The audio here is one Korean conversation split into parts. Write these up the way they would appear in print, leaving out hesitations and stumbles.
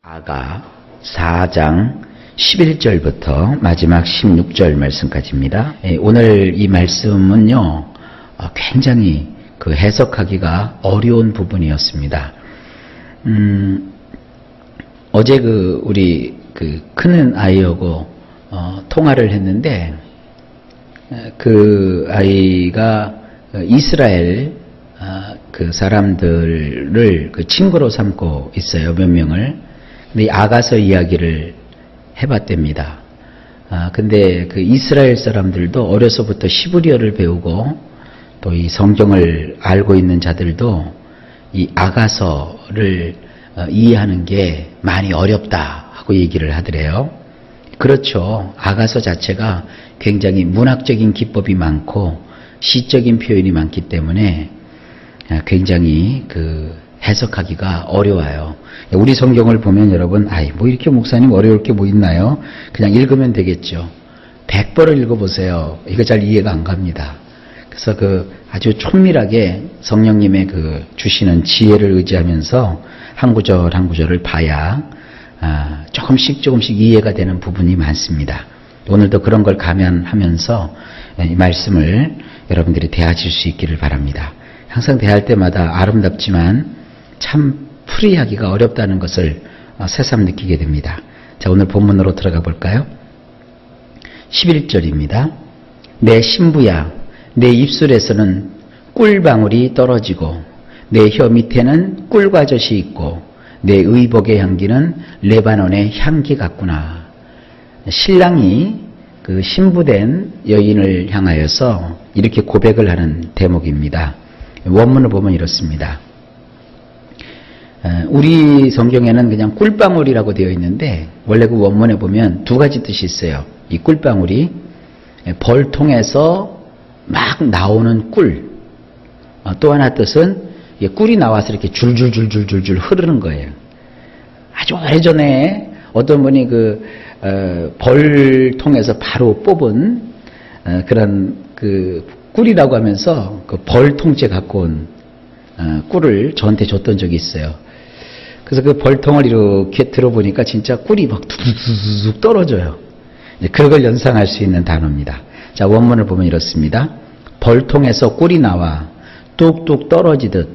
아가 4장 11절부터 마지막 16절 말씀까지입니다. 오늘 이 말씀은요, 굉장히 해석하기가 어려운 부분이었습니다. 어제 우리 큰 아이하고 통화를 했는데, 그 아이가 이스라엘 사람들을 친구로 삼고 있어요, 몇 명을. 근데 아가서 이야기를 해봤답니다. 근데 이스라엘 사람들도 어려서부터 히브리어를 배우고 또 이 성경을 알고 있는 자들도 이 아가서를 이해하는 게 많이 어렵다 하고 얘기를 하더래요. 그렇죠. 아가서 자체가 굉장히 문학적인 기법이 많고 시적인 표현이 많기 때문에 굉장히 해석하기가 어려워요. 우리 성경을 보면 여러분, 뭐 이렇게 목사님 어려울 게 뭐 있나요? 그냥 읽으면 되겠죠. 100번을 읽어보세요. 이거 잘 이해가 안 갑니다. 그래서 아주 촌밀하게 성령님의 주시는 지혜를 의지하면서 한 구절 한 구절을 봐야 조금씩 이해가 되는 부분이 많습니다. 오늘도 그런 걸 감안하면서 이 말씀을 여러분들이 대하실 수 있기를 바랍니다. 항상 대할 때마다 아름답지만 참 풀이하기가 어렵다는 것을 새삼 느끼게 됩니다. 자, 오늘 본문으로 들어가 볼까요? 11절입니다. 내 신부야, 내 입술에서는 꿀방울이 떨어지고 내 혀 밑에는 꿀과젖이 있고 내 의복의 향기는 레바논의 향기 같구나. 신랑이 신부된 여인을 향하여서 이렇게 고백을 하는 대목입니다. 원문을 보면 이렇습니다. 우리 성경에는 그냥 꿀방울이라고 되어 있는데 원래 원문에 보면 두 가지 뜻이 있어요. 이 꿀방울이 벌통에서 막 나오는 꿀. 또 하나 뜻은 꿀이 나와서 이렇게 줄줄줄줄줄줄 흐르는 거예요. 아주 오래전에 어떤 분이 벌통에서 바로 뽑은 그런 꿀이라고 하면서 벌통째 갖고 온 꿀을 저한테 줬던 적이 있어요. 그래서 벌통을 이렇게 들어보니까 진짜 꿀이 막 툭툭툭 떨어져요. 그걸 연상할 수 있는 단어입니다. 자, 원문을 보면 이렇습니다. 벌통에서 꿀이 나와 뚝뚝 떨어지듯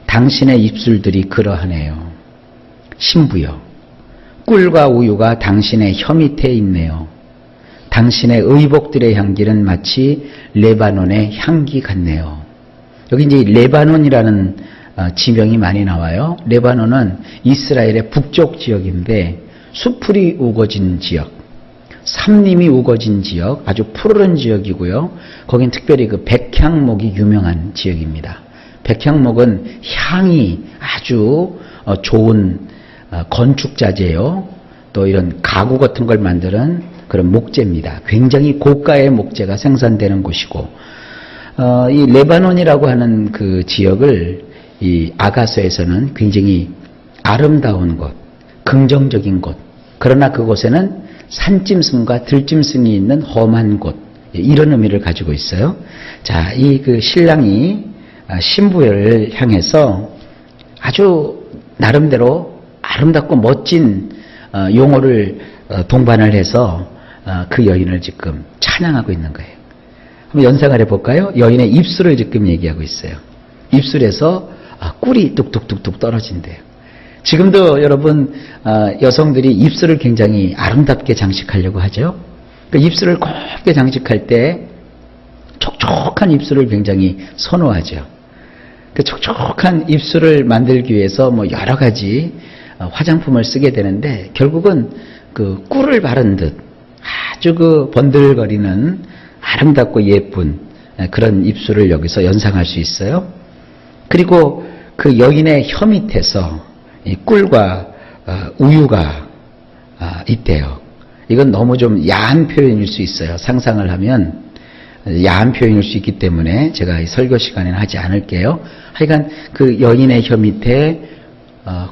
당신의 입술들이 그러하네요. 신부여, 꿀과 우유가 당신의 혀 밑에 있네요. 당신의 의복들의 향기는 마치 레바논의 향기 같네요. 여기 이제 레바논이라는 지명이 많이 나와요. 레바논은 이스라엘의 북쪽 지역인데 수풀이 우거진 지역, 삼림이 우거진 지역, 아주 푸르른 지역이고요. 거긴 특별히 백향목이 유명한 지역입니다. 백향목은 향이 아주 좋은 건축자재요. 또 이런 가구 같은 걸 만드는 그런 목재입니다. 굉장히 고가의 목재가 생산되는 곳이고, 이 레바논이라고 하는 지역을 이 아가서에서는 굉장히 아름다운 곳, 긍정적인 곳, 그러나 그곳에는 산짐승과 들짐승이 있는 험한 곳, 이런 의미를 가지고 있어요. 자, 이 신랑이 신부를 향해서 아주 나름대로 아름답고 멋진 용어를 동반을 해서 그 여인을 지금 찬양하고 있는 거예요. 한번 연상을 해볼까요? 여인의 입술을 지금 얘기하고 있어요. 입술에서 꿀이 뚝뚝뚝뚝 떨어진대요. 지금도 여러분 여성들이 입술을 굉장히 아름답게 장식하려고 하죠. 입술을 곱게 장식할 때 촉촉한 입술을 굉장히 선호하죠. 촉촉한 입술을 만들기 위해서 여러 가지 화장품을 쓰게 되는데 결국은 꿀을 바른 듯 아주 번들거리는 아름답고 예쁜 그런 입술을 여기서 연상할 수 있어요. 그리고 여인의 혀 밑에서 이 꿀과 우유가 있대요. 이건 너무 좀 야한 표현일 수 있어요. 상상을 하면 야한 표현일 수 있기 때문에 제가 이 설교 시간에는 하지 않을게요. 하여간 여인의 혀 밑에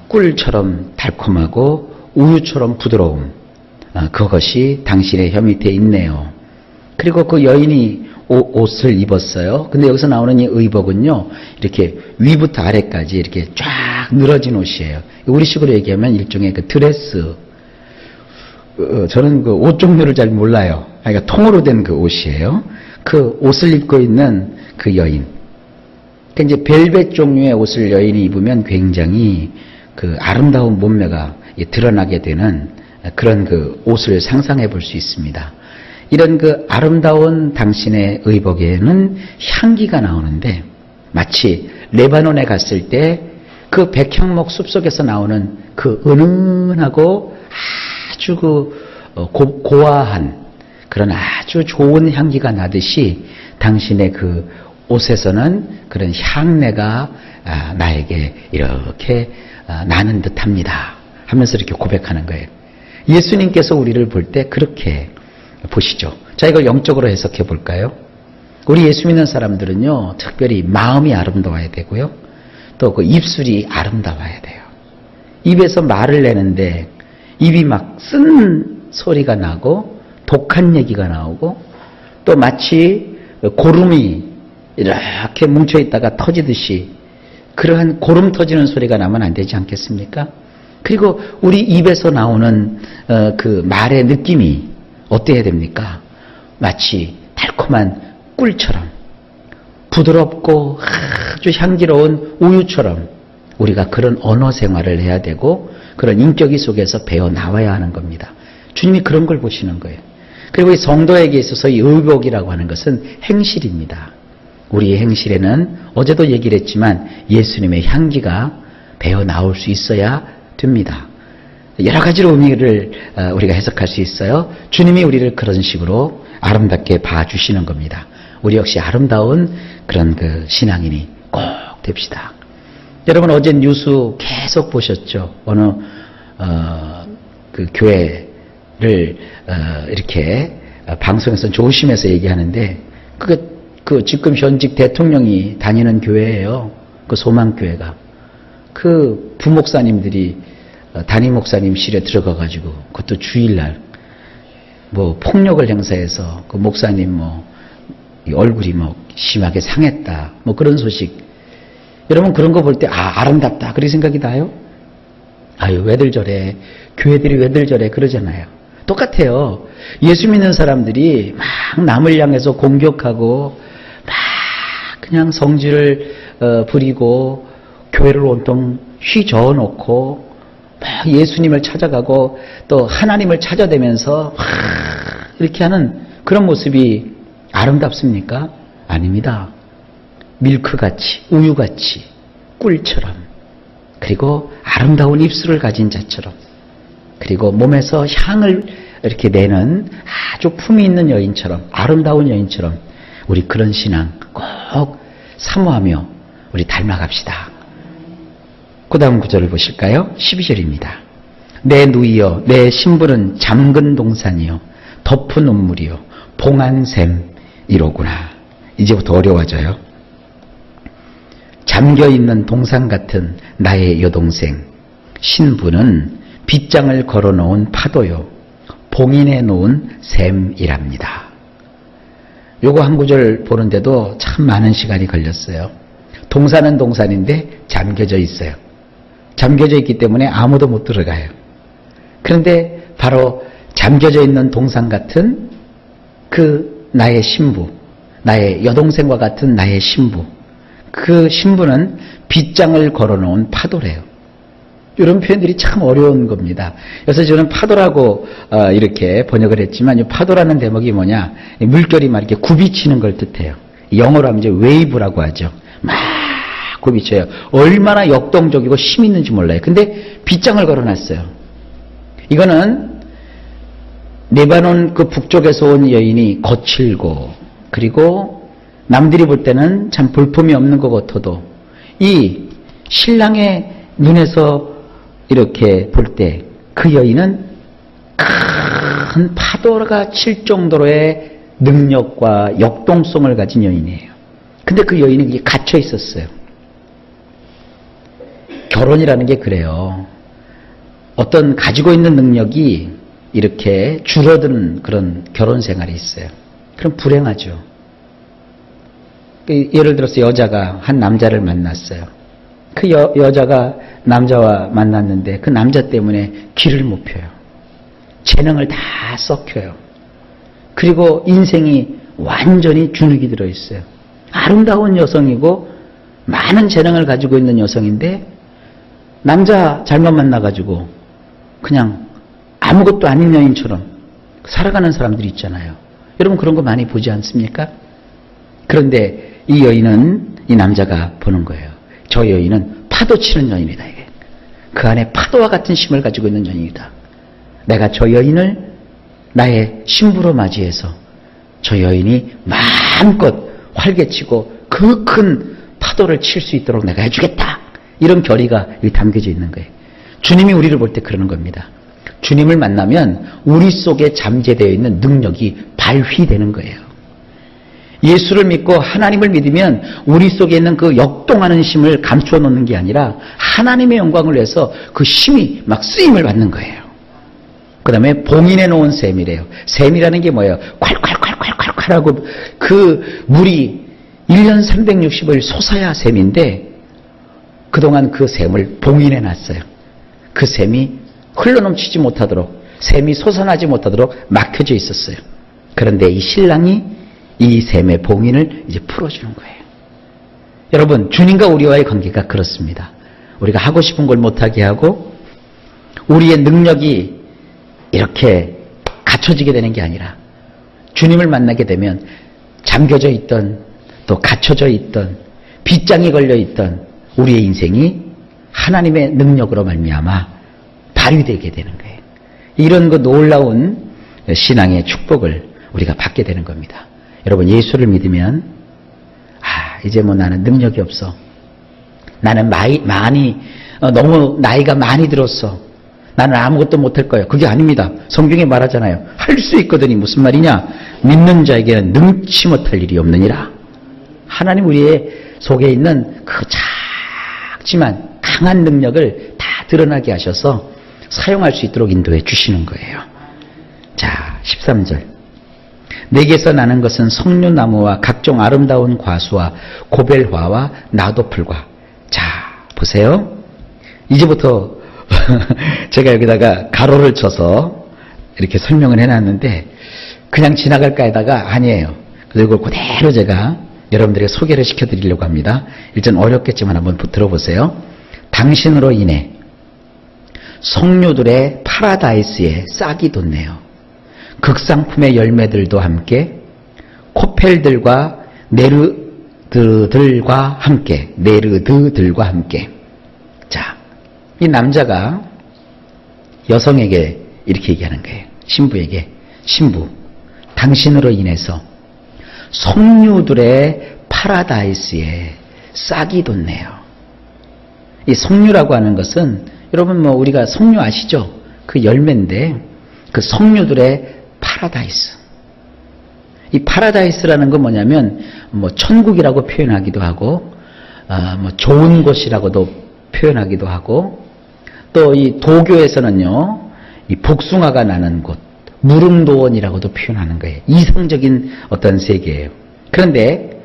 꿀처럼 달콤하고 우유처럼 부드러움, 그것이 당신의 혀 밑에 있네요. 그리고 여인이 옷을 입었어요. 근데 여기서 나오는 이 의복은요, 이렇게 위부터 아래까지 이렇게 쫙 늘어진 옷이에요. 우리식으로 얘기하면 일종의 그 드레스. 저는 그 옷 종류를 잘 몰라요. 그러니까 통으로 된 그 옷이에요. 그 옷을 입고 있는 그 여인. 그러니까 이제 벨벳 종류의 옷을 여인이 입으면 굉장히 그 아름다운 몸매가 드러나게 되는 그런 그 옷을 상상해 볼 수 있습니다. 이런 그 아름다운 당신의 의복에는 향기가 나오는데 마치 레바논에 갔을 때 그 백향목 숲속에서 나오는 그 은은하고 아주 그 고와한 그런 아주 좋은 향기가 나듯이 당신의 그 옷에서는 그런 향내가 나에게 이렇게 나는 듯합니다 하면서 이렇게 고백하는 거예요. 예수님께서 우리를 볼 때 그렇게 보시죠. 자, 이걸 영적으로 해석해 볼까요? 우리 예수 믿는 사람들은요, 특별히 마음이 아름다워야 되고요, 또 그 입술이 아름다워야 돼요. 입에서 말을 내는데 입이 막 쓴 소리가 나고 독한 얘기가 나오고 또 마치 고름이 이렇게 뭉쳐있다가 터지듯이 그러한 고름 터지는 소리가 나면 안 되지 않겠습니까? 그리고 우리 입에서 나오는 그 말의 느낌이 어때야 됩니까? 마치 달콤한 꿀처럼 부드럽고 아주 향기로운 우유처럼 우리가 그런 언어 생활을 해야 되고 그런 인격이 속에서 배어 나와야 하는 겁니다. 주님이 그런 걸 보시는 거예요. 그리고 이 성도에게 있어서 이 의복이라고 하는 것은 행실입니다. 우리의 행실에는 어제도 얘기를 했지만 예수님의 향기가 배어 나올 수 있어야 됩니다. 여러 가지로 의미를 우리가 해석할 수 있어요. 주님이 우리를 그런 식으로 아름답게 봐주시는 겁니다. 우리 역시 아름다운 그런 그 신앙인이 꼭 됩시다. 여러분 어제 뉴스 계속 보셨죠? 어느 그 교회를 이렇게 방송에서 조심해서 얘기하는데 그 지금 현직 대통령이 다니는 교회예요. 그 소망교회가. 그 부목사님들이 담임 목사님실에 들어가가지고 그것도 주일날 뭐 폭력을 행사해서 그 목사님 뭐 얼굴이 뭐 심하게 상했다 뭐 그런 소식. 여러분 그런 거 볼 때 아름답다 그런 생각이 나요? 아유 왜들 저래, 교회들이 왜들 저래 그러잖아요. 똑같아요. 예수 믿는 사람들이 막 남을 향해서 공격하고 막 그냥 성질을 부리고 교회를 온통 휘저어 놓고 막 예수님을 찾아가고 또 하나님을 찾아대면서 이렇게 하는 그런 모습이 아름답습니까? 아닙니다. 밀크같이 우유같이 꿀처럼 그리고 아름다운 입술을 가진 자처럼 그리고 몸에서 향을 이렇게 내는 아주 품이 있는 여인처럼 아름다운 여인처럼 우리 그런 신앙 꼭 사모하며 우리 닮아갑시다. 그 다음 구절을 보실까요? 12절입니다. 내 누이여 내 신부는 잠근 동산이요 덮은 눈물이요 봉한 샘이로구나. 이제부터 어려워져요. 잠겨있는 동산 같은 나의 여동생 신부는 빗장을 걸어놓은 파도요 봉인해 놓은 샘이랍니다. 요거 한 구절 보는데도 참 많은 시간이 걸렸어요. 동산은 동산인데 잠겨져 있어요. 잠겨져 있기 때문에 아무도 못 들어가요. 그런데 바로 잠겨져 있는 동산 같은 그 나의 신부, 나의 여동생과 같은 나의 신부, 그 신부는 빗장을 걸어놓은 파도래요. 이런 표현들이 참 어려운 겁니다. 그래서 저는 파도라고 이렇게 번역을 했지만 이 파도라는 대목이 뭐냐, 물결이 막 이렇게 굽이치는 걸 뜻해요. 영어로 하면 이제 웨이브라고 하죠. 막 굽이쳐요. 얼마나 역동적이고 힘 있는지 몰라요. 근데 빗장을 걸어놨어요. 이거는 레바논 그 북쪽에서 온 여인이 거칠고 그리고 남들이 볼 때는 참 볼품이 없는 것 같아도 이 신랑의 눈에서 이렇게 볼 때 그 여인은 큰 파도가 칠 정도로의 능력과 역동성을 가진 여인이에요. 근데 그 여인은 이게 갇혀 있었어요. 결혼이라는 게 그래요. 어떤 가지고 있는 능력이 이렇게 줄어드는 그런 결혼 생활이 있어요. 그럼 불행하죠. 예를 들어서 여자가 한 남자를 만났어요. 그 여자가 남자와 만났는데 그 남자 때문에 길을 못 펴요. 재능을 다 썩혀요. 그리고 인생이 완전히 주눅이 들어있어요. 아름다운 여성이고 많은 재능을 가지고 있는 여성인데 남자 잘못 만나가지고 그냥 아무것도 아닌 여인처럼 살아가는 사람들이 있잖아요. 여러분 그런 거 많이 보지 않습니까? 그런데 이 여인은 이 남자가 보는 거예요. 저 여인은 파도 치는 여인이다. 이게. 그 안에 파도와 같은 힘을 가지고 있는 여인이다. 내가 저 여인을 나의 신부로 맞이해서 저 여인이 마음껏 활개치고 그 큰 파도를 칠 수 있도록 내가 해주겠다. 이런 결의가 여기 담겨져 있는 거예요. 주님이 우리를 볼 때 그러는 겁니다. 주님을 만나면 우리 속에 잠재되어 있는 능력이 발휘되는 거예요. 예수를 믿고 하나님을 믿으면 우리 속에 있는 그 역동하는 힘을 감추어 놓는 게 아니라 하나님의 영광을 위해서 그 힘이 막 쓰임을 받는 거예요. 그 다음에 봉인해 놓은 샘이래요. 샘이라는 게 뭐예요? 콸콸콸콸콸콸 하고 그 물이 1년 365일 솟아야 샘인데 그동안 그 샘을 봉인해 놨어요. 그 샘이 흘러넘치지 못하도록, 샘이 솟아나지 못하도록 막혀져 있었어요. 그런데 이 신랑이 이 샘의 봉인을 이제 풀어주는 거예요. 여러분, 주님과 우리와의 관계가 그렇습니다. 우리가 하고 싶은 걸 못하게 하고 우리의 능력이 이렇게 갖춰지게 되는 게 아니라 주님을 만나게 되면 잠겨져 있던 또 갖춰져 있던 빗장이 걸려 있던 우리의 인생이 하나님의 능력으로 말미암아 발휘되게 되는 거예요. 이런 그 놀라운 신앙의 축복을 우리가 받게 되는 겁니다. 여러분, 예수를 믿으면 이제 뭐 나는 능력이 없어. 나는 너무 나이가 많이 들었어. 나는 아무것도 못할 거예요. 그게 아닙니다. 성경에 말하잖아요. 할 수 있거든이 무슨 말이냐? 믿는 자에게는 능치 못할 일이 없느니라. 하나님 우리의 속에 있는 그 작지만 강한 능력을 다 드러나게 하셔서 사용할 수 있도록 인도해 주시는 거예요. 자, 13절. 내게서 나는 것은 석류나무와 각종 아름다운 과수와 고벨화와 나도풀과. 자, 보세요. 이제부터 제가 여기다가 가로를 쳐서 이렇게 설명을 해놨는데 그냥 지나갈까 하다가 아니에요. 그리고 그대로 제가 여러분들에게 소개를 시켜드리려고 합니다. 일단 어렵겠지만 한번 들어보세요. 당신으로 인해 석류들의 파라다이스에 싹이 돋네요. 극상품의 열매들도 함께 코펠들과 네르드들과 함께 자, 이 남자가 여성에게 이렇게 얘기하는 거예요. 신부에게, 신부, 당신으로 인해서 석류들의 파라다이스에 싹이 돋네요. 이 석류라고 하는 것은 여러분 뭐 우리가 석류 아시죠? 그 열매인데 그 석류들의 파라다이스. 이 파라다이스라는 건 뭐냐면 뭐 천국이라고 표현하기도 하고 뭐 좋은 곳이라고도 표현하기도 하고 또 이 도교에서는요 이 복숭아가 나는 곳 무릉도원이라고도 표현하는 거예요. 이상적인 어떤 세계예요. 그런데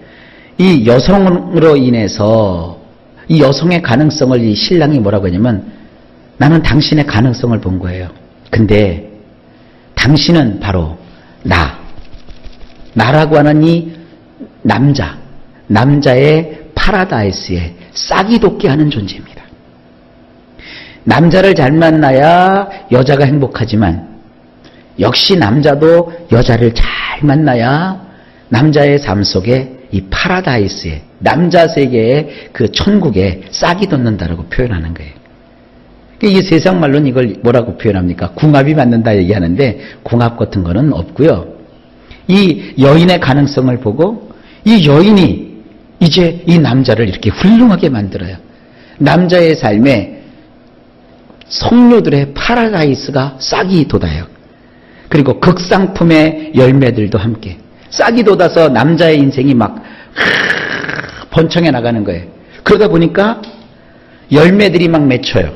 이 여성으로 인해서 이 여성의 가능성을 이 신랑이 뭐라고 하냐면 나는 당신의 가능성을 본 거예요. 근데 당신은 바로 나라고 하는 이 남자의 파라다이스에 싹이 돋게 하는 존재입니다. 남자를 잘 만나야 여자가 행복하지만 역시 남자도 여자를 잘 만나야 남자의 삶 속에 이 파라다이스에 남자 세계의 그 천국에 싹이 돋는다라고 표현하는 거예요. 이 세상 말로는 이걸 뭐라고 표현합니까? 궁합이 맞는다 얘기하는데 궁합 같은 거는 없고요. 이 여인의 가능성을 보고 이 여인이 이제 이 남자를 이렇게 훌륭하게 만들어요. 남자의 삶에 석류들의 파라다이스가 싹이 돋아요. 그리고 극상품의 열매들도 함께 싹이 돋아서 남자의 인생이 막 번창해 나가는 거예요. 그러다 보니까 열매들이 막 맺혀요.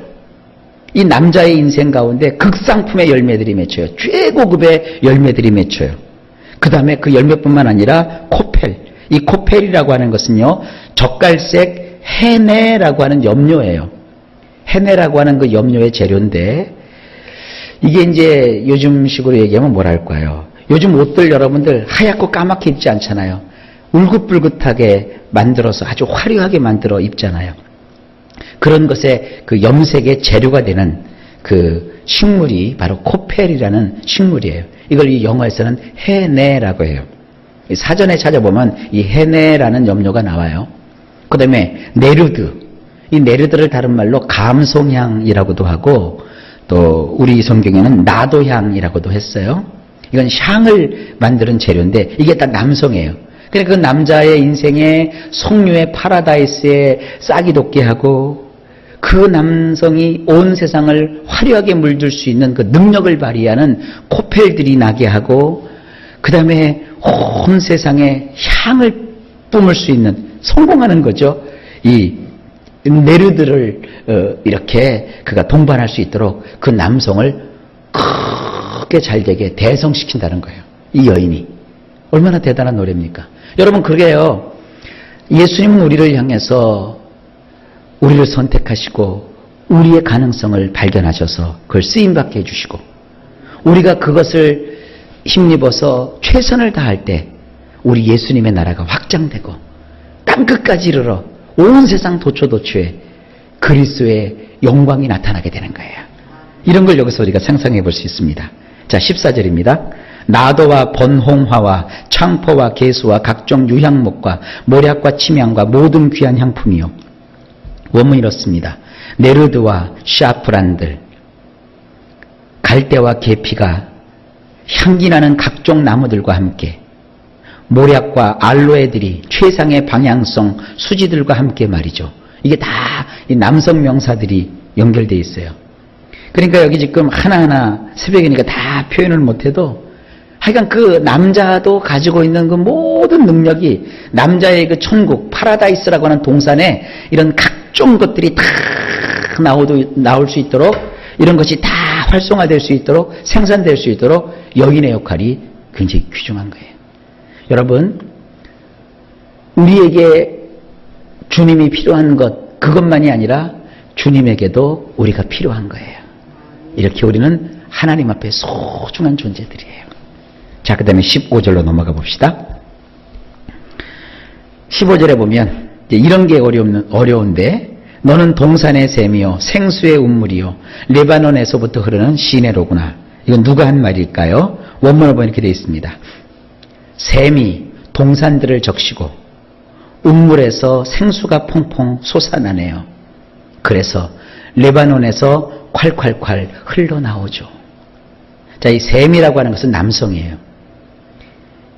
이 남자의 인생 가운데 극상품의 열매들이 맺혀요. 최고급의 열매들이 맺혀요. 그 다음에 그 열매뿐만 아니라 코펠. 이 코펠이라고 하는 것은요, 젓갈색 해내라고 하는 염료예요. 해내라고 하는 그 염료의 재료인데, 이게 이제 요즘식으로 얘기하면 뭐랄까요. 요즘 옷들 여러분들 하얗고 까맣게 입지 않잖아요. 울긋불긋하게 만들어서 아주 화려하게 만들어 입잖아요. 그런 것에 그 염색의 재료가 되는 그 식물이 바로 코펠이라는 식물이에요. 이걸 이 영어에서는 해내라고 해요. 사전에 찾아보면 이 해내라는 염료가 나와요. 그 다음에 네르드. 이 네르드를 다른 말로 감송향이라고도 하고, 또 우리 성경에는 나도향이라고도 했어요. 이건 향을 만드는 재료인데 이게 딱 남성이에요. 그러니까 그 남자의 인생에 석류의 파라다이스에 싹이 돋게 하고, 그 남성이 온 세상을 화려하게 물들 수 있는 그 능력을 발휘하는 코펠들이 나게 하고, 그 다음에 온 세상에 향을 뿜을 수 있는, 성공하는 거죠. 이 네르드를 이렇게 그가 동반할 수 있도록 그 남성을 크게 잘되게 대성시킨다는 거예요. 이 여인이. 얼마나 대단한 노래입니까? 여러분, 그게요, 예수님은 우리를 향해서 우리를 선택하시고 우리의 가능성을 발견하셔서 그걸 쓰임받게 해주시고, 우리가 그것을 힘입어서 최선을 다할 때 우리 예수님의 나라가 확장되고 땅끝까지 이르러 온 세상 도처도처에 그리스도의 영광이 나타나게 되는 거예요. 이런 걸 여기서 우리가 상상해 볼 수 있습니다. 자, 14절입니다. 나도와 번홍화와 창포와 개수와 각종 유향목과 모략과 침향과 모든 귀한 향품이요. 원문이 이렇습니다. 네르드와 샤프란들, 갈대와 계피가 향기나는 각종 나무들과 함께, 모략과 알로에들이 최상의 방향성 수지들과 함께 말이죠. 이게 다 이 남성 명사들이 연결되어 있어요. 그러니까 여기 지금 하나하나 새벽이니까 다 표현을 못해도 하여간 그 남자도 가지고 있는 그 모든 능력이 남자의 그 천국, 파라다이스라고 하는 동산에 이런 각종 것들이 다 나올 수 있도록, 이런 것이 다 활성화될 수 있도록, 생산될 수 있도록 여인의 역할이 굉장히 귀중한 거예요. 여러분, 우리에게 주님이 필요한 것, 그것만이 아니라 주님에게도 우리가 필요한 거예요. 이렇게 우리는 하나님 앞에 소중한 존재들이에요. 자, 그 다음에 15절로 넘어가 봅시다. 15절에 보면 이런 게 어려운데, 너는 동산의 샘이요 생수의 운물이요 레바논에서부터 흐르는 시내로구나. 이건 누가 한 말일까요? 원문을 보면 이렇게 되어 있습니다. 샘이 동산들을 적시고 운물에서 생수가 퐁퐁 솟아나네요. 그래서 레바논에서 콸콸콸 흘러나오죠. 자, 이 샘이라고 하는 것은 남성이에요.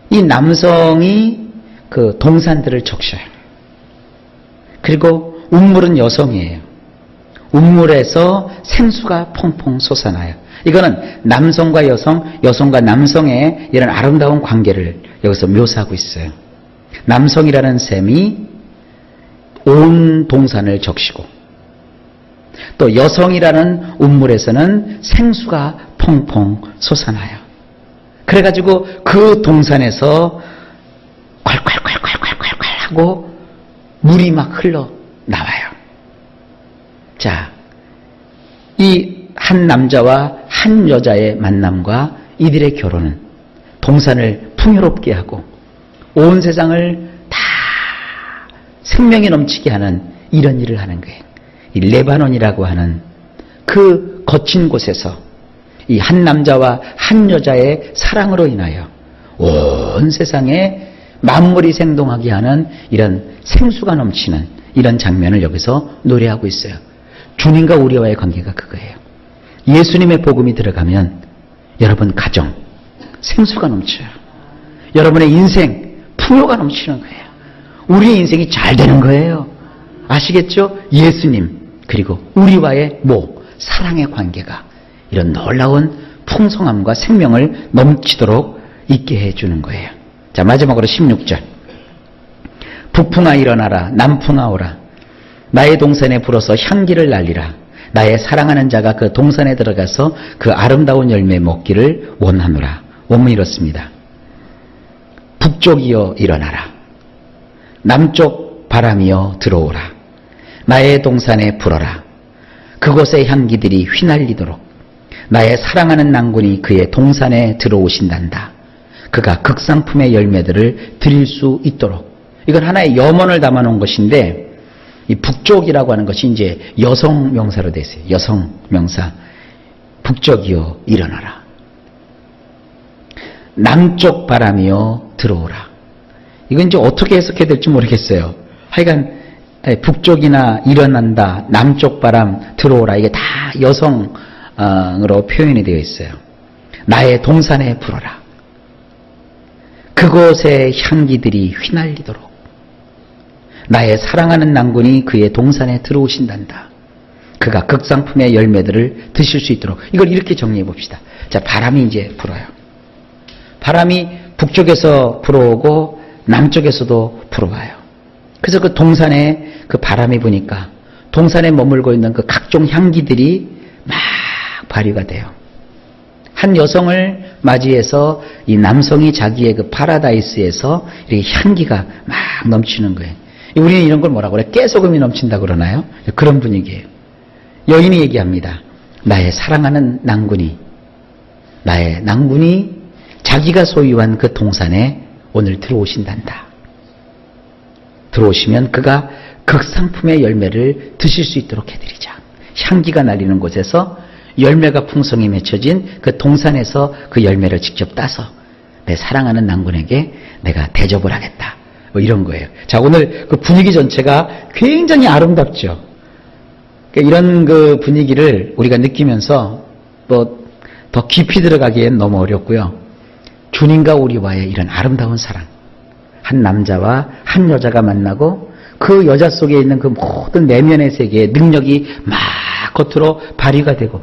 이 남성이 그 동산들을 적셔요. 그리고 운물은 여성이에요. 운물에서 생수가 퐁퐁 솟아나요. 이거는 남성과 여성, 여성과 남성의 이런 아름다운 관계를 여기서 묘사하고 있어요. 남성이라는 샘이 온 동산을 적시고, 또 여성이라는 운물에서는 생수가 퐁퐁 솟아나요. 그래가지고 그 동산에서 콸콸콸콸콸콸 하고 물이 막 흘러나와요. 자, 이 한 남자와 한 여자의 만남과 이들의 결혼은 동산을 풍요롭게 하고 온 세상을 다 생명이 넘치게 하는 이런 일을 하는 거예요. 이 레바논이라고 하는 그 거친 곳에서 이 한 남자와 한 여자의 사랑으로 인하여 온 세상에 만물이 생동하게 하는 이런 생수가 넘치는 이런 장면을 여기서 노래하고 있어요. 주님과 우리와의 관계가 그거예요. 예수님의 복음이 들어가면 여러분 가정 생수가 넘쳐요. 여러분의 인생 풍요가 넘치는 거예요. 우리의 인생이 잘 되는 거예요. 아시겠죠? 예수님 그리고 우리와의 사랑의 관계가 이런 놀라운 풍성함과 생명을 넘치도록 있게 해주는 거예요. 자, 마지막으로 16절. 북풍아 일어나라, 남풍아 오라. 나의 동산에 불어서 향기를 날리라. 나의 사랑하는 자가 그 동산에 들어가서 그 아름다운 열매 먹기를 원하노라. 원문이 이렇습니다. 북쪽이여 일어나라. 남쪽 바람이여 들어오라. 나의 동산에 불어라. 그곳의 향기들이 휘날리도록 나의 사랑하는 낭군이 그의 동산에 들어오신단다. 그가 극상품의 열매들을 드릴 수 있도록. 이건 하나의 염원을 담아놓은 것인데, 이 북쪽이라고 하는 것이 이제 여성 명사로 되어 있어요. 여성 명사. 북쪽이여 일어나라. 남쪽 바람이여 들어오라. 이건 이제 어떻게 해석해야 될지 모르겠어요. 하여간 북쪽이나 일어난다, 남쪽 바람 들어오라. 이게 다 여성으로 표현이 되어 있어요. 나의 동산에 불어라. 그곳의 향기들이 휘날리도록 나의 사랑하는 낭군이 그의 동산에 들어오신단다. 그가 극상품의 열매들을 드실 수 있도록. 이걸 이렇게 정리해 봅시다. 자, 바람이 이제 불어요. 바람이 북쪽에서 불어오고 남쪽에서도 불어와요. 그래서 그 동산에 그 바람이 부니까 동산에 머물고 있는 그 각종 향기들이 막 발휘가 돼요. 한 여성을 맞이해서 이 남성이 자기의 그 파라다이스에서 이렇게 향기가 막 넘치는 거예요. 우리는 이런 걸 뭐라고 그래? 깨소금이 넘친다 그러나요? 그런 분위기예요. 여인이 얘기합니다. 나의 사랑하는 낭군이, 나의 낭군이 자기가 소유한 그 동산에 오늘 들어오신단다. 들어오시면 그가 극상품의 열매를 드실 수 있도록 해드리자. 향기가 날리는 곳에서 열매가 풍성히 맺혀진 그 동산에서 그 열매를 직접 따서 내 사랑하는 낭군에게 내가 대접을 하겠다. 뭐 이런 거예요. 자, 오늘 그 분위기 전체가 굉장히 아름답죠. 그러니까 이런 그 분위기를 우리가 느끼면서 뭐 더 깊이 들어가기엔 너무 어렵고요. 주님과 우리와의 이런 아름다운 사랑. 한 남자와 한 여자가 만나고 그 여자 속에 있는 그 모든 내면의 세계의 능력이 막 겉으로 발휘가 되고,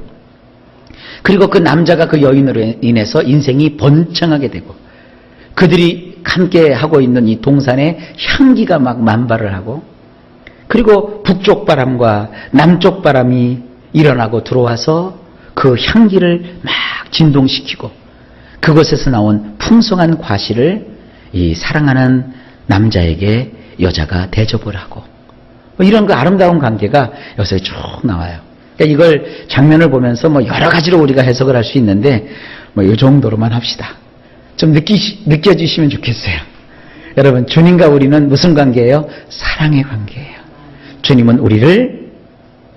그리고 그 남자가 그 여인으로 인해서 인생이 번창하게 되고, 그들이 함께 하고 있는 이 동산에 향기가 막 만발을 하고, 그리고 북쪽 바람과 남쪽 바람이 일어나고 들어와서 그 향기를 막 진동시키고, 그곳에서 나온 풍성한 과실을 이 사랑하는 남자에게 여자가 대접을 하고, 이런 그 아름다운 관계가 여기서 쭉 나와요. 그러니까 이걸 장면을 보면서 뭐 여러 가지로 우리가 해석을 할 수 있는데 뭐 이 정도로만 합시다. 좀 느껴지시면 좋겠어요. 여러분, 주님과 우리는 무슨 관계예요? 사랑의 관계예요. 주님은 우리를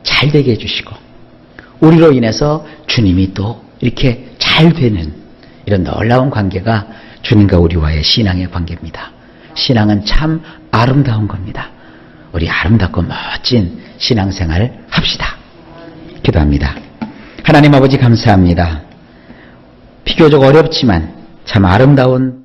잘 되게 해주시고, 우리로 인해서 주님이 또 이렇게 잘 되는 이런 놀라운 관계가 주님과 우리와의 신앙의 관계입니다. 신앙은 참 아름다운 겁니다. 우리 아름답고 멋진 신앙생활 합시다. 기도합니다. 하나님 아버지 감사합니다. 비교적 어렵지만 참 아름다운